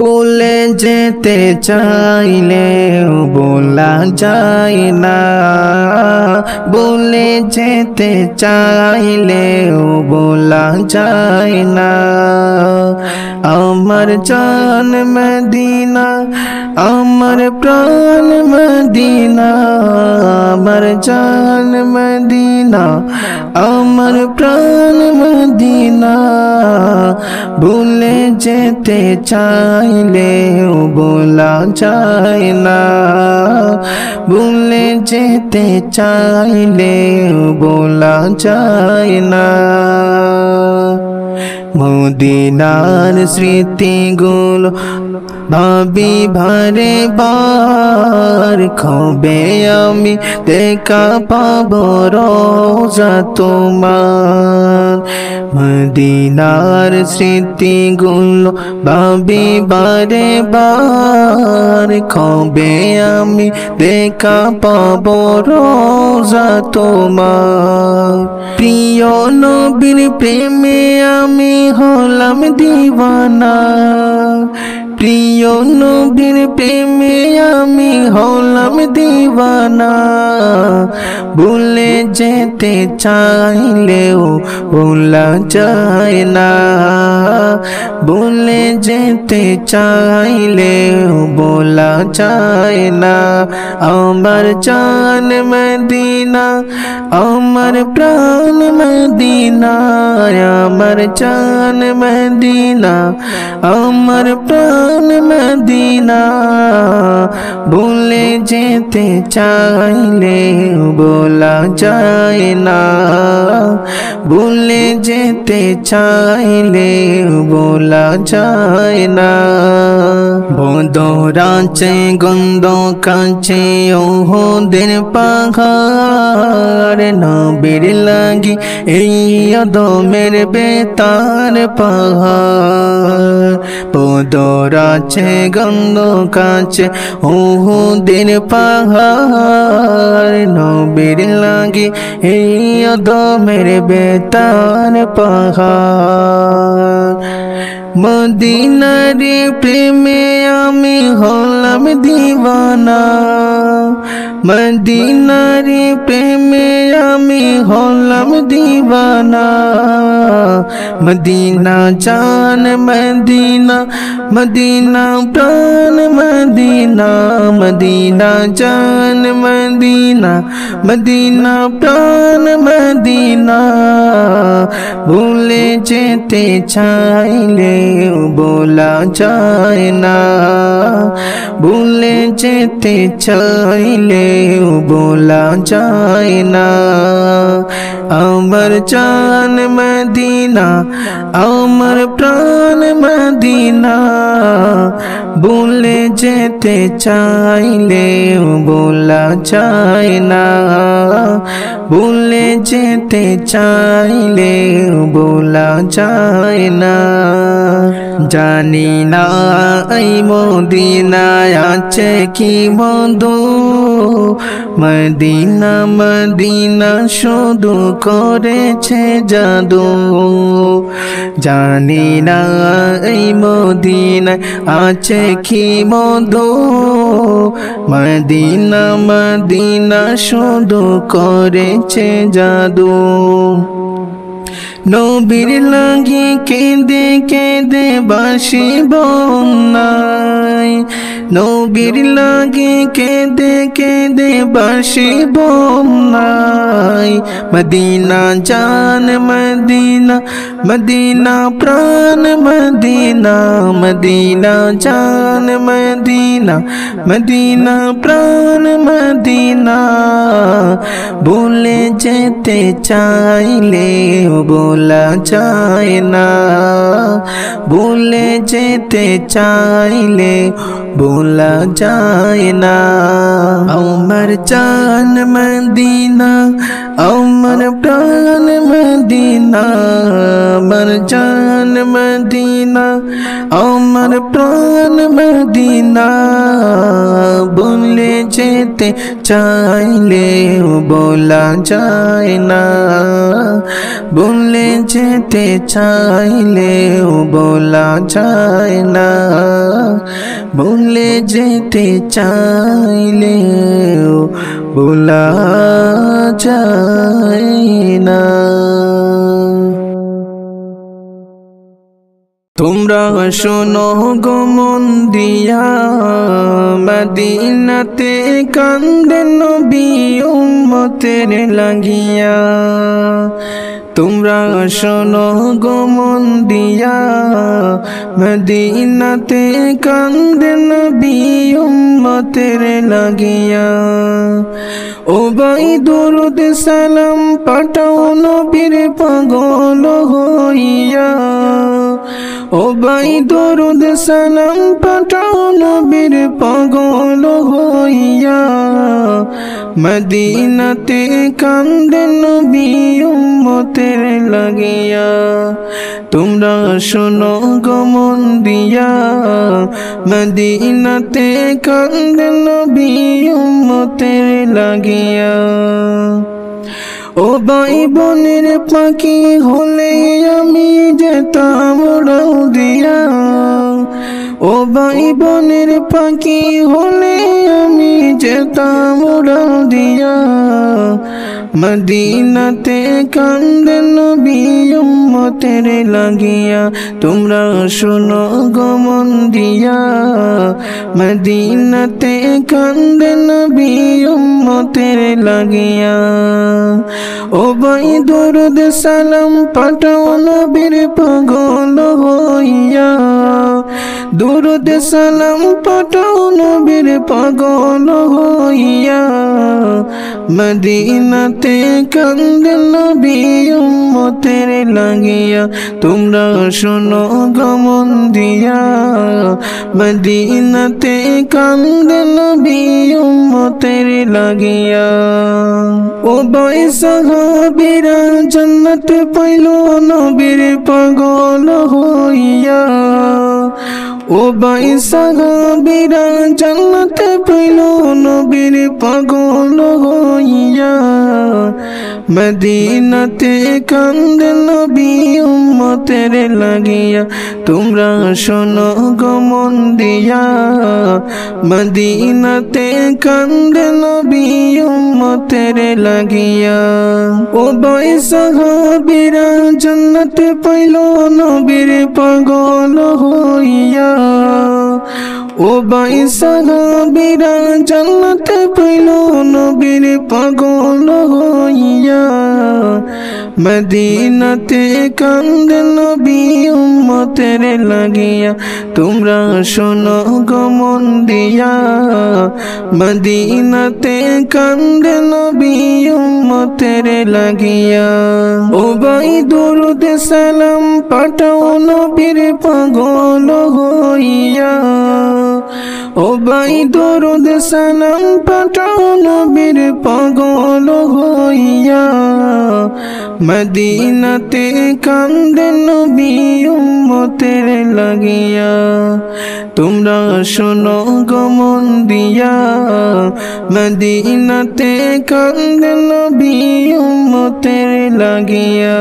বলে যেতে চাইলেও বলা যায় না, বলে যেতে চাইলেও বলা যায় না। আমার জান মদিনা, আমার প্রাণ মদিনা, আমার জান মদিনা, আমার প্রাণ মদিনা। ভুলে যেতে চাইলেও বলা যায় না, ভুলে যেতে চাইলেও বলা যায় না। মদিনার স্মৃতিগুলো ভাবি বারে বার, কবে আমি দেখা পাবো রোজা তোমার। মদিনার স্মৃতিগুলো ভাবি বারে বার, কবে আমি দেখা পাবো রোজা তোমার। প্রিয় নবীর প্রেমে আমি হলাম দিওয়ানা, প্রিয় নবীর প্রেমে আমি হলাম দিওয়ানা। ভুলে যেতে চাইলেও বলা যায় না, ভুলে যেতে চাইলেও বলা যায় না। আমার জান মদিনা, আমার প্রাণ মদিনা, আমার জান মদিনা, আমার প্রাণ মদিনা। ভুলে যেতে চাইলেও বলা যায় না, ভুলে যেতে চাইলেও বলা যায় না। বদর আছে গন্ধ কাছে ওহদের পাহাড়, নবীর লাগি এই আদমের বেতার পাহাড়। বদর আছে গন্ধ কাছে ওহদের পাহাড়, নবীর লাগি এই আদমের বেতার পাহাড়। মদিনার প্রেমে আমি হলাম দিওয়ানা, মদিনার প্রেমে আমি হলাম দিওয়ানা। মদিনা জান মদিনা, মদিনা প্রাণ মদিনা, মদিনা জান মদিনা, মদিনা প্রাণ মদিনা। ভুলে যেতে চাইলেও বলা যায় না, ভুলে যেতে চাইলেও বলা যায় না। আমার জান মদিনা, আমার প্রাণ মদিনা। ভুলে যেতে চাইলেও বলা যায় না, ভুলে যেতে চাইলেও বলা যায় না। জানি না এই মদিনায় আছে কি মধু, মদিনা মদিনা শুধু করেছে জাদু। জানি না এই মদিনায় আছে কি মধু, মদিনা মদিনা শুধু করেছে জাদু। নবীর লাগি কেঁদে কেঁদে বাঁশি বন্যায়, নবীর লাগি কেঁদে কেঁদে বাঁশি বন্যায়। মদিনা জান মদিনা, মদিনা প্রাণ মদিনা, মদিনা জান মদিনা, মদিনা প্রাণ মদিনা। ভুলে যেতে চাইলেও বলা যায় না, ভুলে যেতে চাইলে ভোলা যায় না। আমার জান মদিনা, আমার প্রাণ মদিনা, আমার জান মদিনা, আমার প্রাণ মদিনা। ভুলে যেতে চাইলেও বলা যায় না, ভুলে যেতে চাইলেও বলা যায় না, ভুলে যেতে চাইলেও বলা যায় না। তোমরা শোনো গো মন দিয়া, মদিনাতে কান্দে নবী উম্মতের লাগিয়া। তোমরা শোনো গো মন দিয়া, মদিনাতে কান্দে নবী উম্মতের লাগিয়া। ও ভাই দরুদ সালাম পাঠাও নবীর পাগল হইয়া। ও ভাই দরুদ সালাম পাঠাও নবীর পাগল হইয়া। মদিনাতে কান্দে নবী উম্মতের লাগিয়া। তোমরা শোনো গো মন দিয়া, মদিনাতে কান্দে নবী উম্মতের লাগিয়া। ও ভাই বোনের পাখি হলে আমি যেতাম উড়াল দিয়া। ও ভাই বোনের পাখি হলে আমি যেতাম উড়াল দিয়া। মদিনাতে কান্দে নবী উম্মতের লাগিয়া। তোমরা শোনো গো মন দিয়া, মদিনাতে কান্দে নবী উম্মতের লাগিয়া। ও ভাই দরুদ সালাম পাঠাও নবীর পাগল হইয়া। দরুদ সালাম পাঠাও নবীর পাগল হইয়া। মদিনাতে কান্দে নবী উম্মতের লাগিয়া। তোমরা শোনো গো মন দিয়া, মদিনাতে কান্দে নবী উম্মতের লাগিয়া। ও ভাই সাহাবীরা জান্নাত পাইল নবীর পাগল হইয়া। ও ভাই সাহাবীরা জান্নাত পাইল নবীর পাগল হইয়া। মদিনাতে কান্দে নবী উম্মতের লাগিয়া। তোমরা শোনো গো মন দিয়া, মদিনাতে কান্দে নবী উম্মতের লাগিয়া। ও ভাই সাহাবীরা জান্নাত পাইল নবীর পাগল হইয়া। ও ভাই সাহাবীরা জান্নাত পাইল নবীর পাগল হইয়া। মদিনাতে কান্দে নবী উম্মতের লাগিয়া। তোমরা শোনো গো মন দিয়া, মদিনাতে কান্দে নবী উম্মতের লাগিয়া। ও ভাই দরুদ সালাম পাঠাও নবীর পাগল হইয়া। ও ভাই দরুদ সালাম পাঠাও নবীর পাগল হইয়া। মদিনাতে কান্দে নবী উম্মতের লাগিয়া। তোমরা শোনো গো মন দিয়া, মদিনাতে কান্দে নবী উম্মতের লাগিয়া।